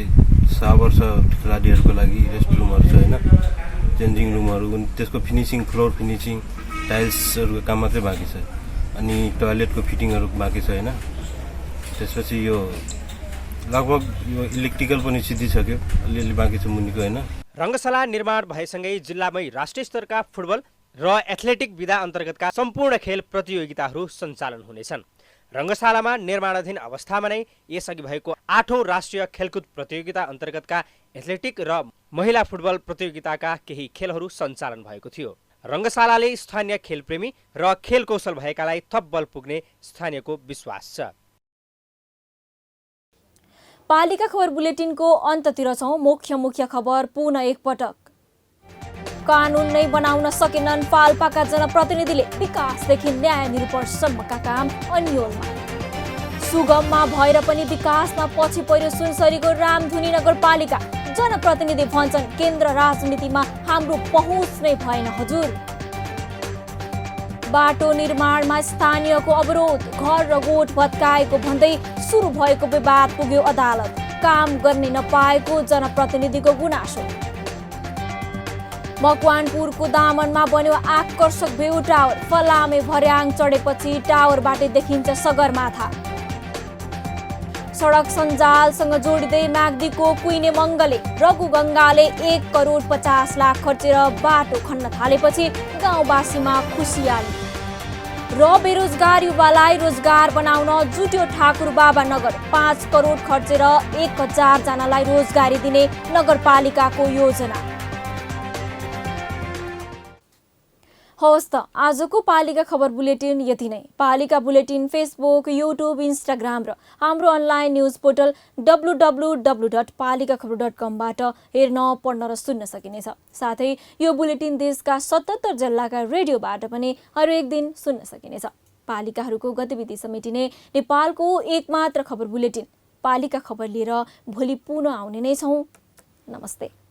Speaker 10: सावर छ खेलाडीहरूको लागि, रेस्ट रुमहरू छ होइन, चेन्जिङ रुमहरू, त्यसको फिनिसिङ, फ्लोर फिनिसिङ, टाइल्सहरूको काम मात्रै बाँकी छ। अनि टोयलेटको फिटिङहरू बाँकी छ होइन। त्यसपछि यो लगभग यो इलेक्ट्रिकल पनि सिद्धिसक्यो, अलिअलि बाँकी छ मुनिको होइन।
Speaker 3: रङ्गशाला निर्माण भएसँगै जिल्लामै राष्ट्रिय स्तरका फुटबल र एथलेटिक विधा अन्तर्गतका सम्पूर्ण खेल प्रतियोगिताहरू सञ्चालन हुनेछन्। रङ्गशालामा निर्माणाधीन अवस्थामा नै यसअघि भएको 8औं राष्ट्रिय खेलकुद प्रतियोगिता अन्तर्गतका एथलेटिक र महिला फुटबल प्रतियोगिताका केही खेलहरू सञ्चालन भएको थियो। रङ्गशालाले स्थानीय खेलप्रेमी र खेल कौशल भएकालाई थप बल पुग्ने स्थानीयको विश्वास छ।
Speaker 1: पालिका खबर बुलेटिनको अन्ततिर छौं। मुख्य खबर पुनः एकपटक। कानुन नै बनाउन सकेनन् पाल्पाका जनप्रतिनिधिले, विकासदेखि न्याय निरूपणसम्मका काम अन्योलमा। सुगममा भएर पनि विकासमा पछि पर्यो सुनसरीको रामधुनी नगरपालिका। जनप्रतिनिधि भन्छन् केन्द्र राजनीतिमा हाम्रो पहुँच नै भएन हजुर। बाटो निर्माणमा स्थानीयको अवरोध, घर र गोठ भत्काएको भन्दै सुरु भएको विवाद पुग्यो अदालत। काम गर्ने नपाएको जनप्रतिनिधिको गुनासो। मकवानपुरको दामनमा बन्यो आकर्षक भ्यू टावर। फलामे भर्याङ चढेपछि टावरबाट देखिन्छ सगरमाथा। सडक सञ्जालसँग जोडिँदै म्याग्दीको कुइने मङ्गले रघुगङ्गाले 1 करोड 50 लाख खर्चेर बाटो खन्न थालेपछि गाउँवासीमा खुसियाली। र बेरोजगार युवालाई रोजगार बनाउन जुट्यो ठाकुरबाबा नगर। 5 करोड खर्चेर 1000 जनालाई रोजगारी दिने नगरपालिकाको योजना। हवस् त आजको पालिका खबर बुलेटिन यति नै। पालिका बुलेटिन फेसबुक, युट्युब, इन्स्टाग्राम र हाम्रो अनलाइन न्युज पोर्टल www.palikakhabar.com-बाट हेर्न, पढ्न र सुन्न सकिनेछ। साथै यो बुलेटिन देशका 77 जिल्लाका रेडियोबाट पनि हरेक दिन सुन्न सकिनेछ। पालिकाहरूको गतिविधि समेटिने नेपालको एकमात्र खबर बुलेटिन पालिका खबर लिएर भोलि पुनः आउने नै छौं। नमस्ते।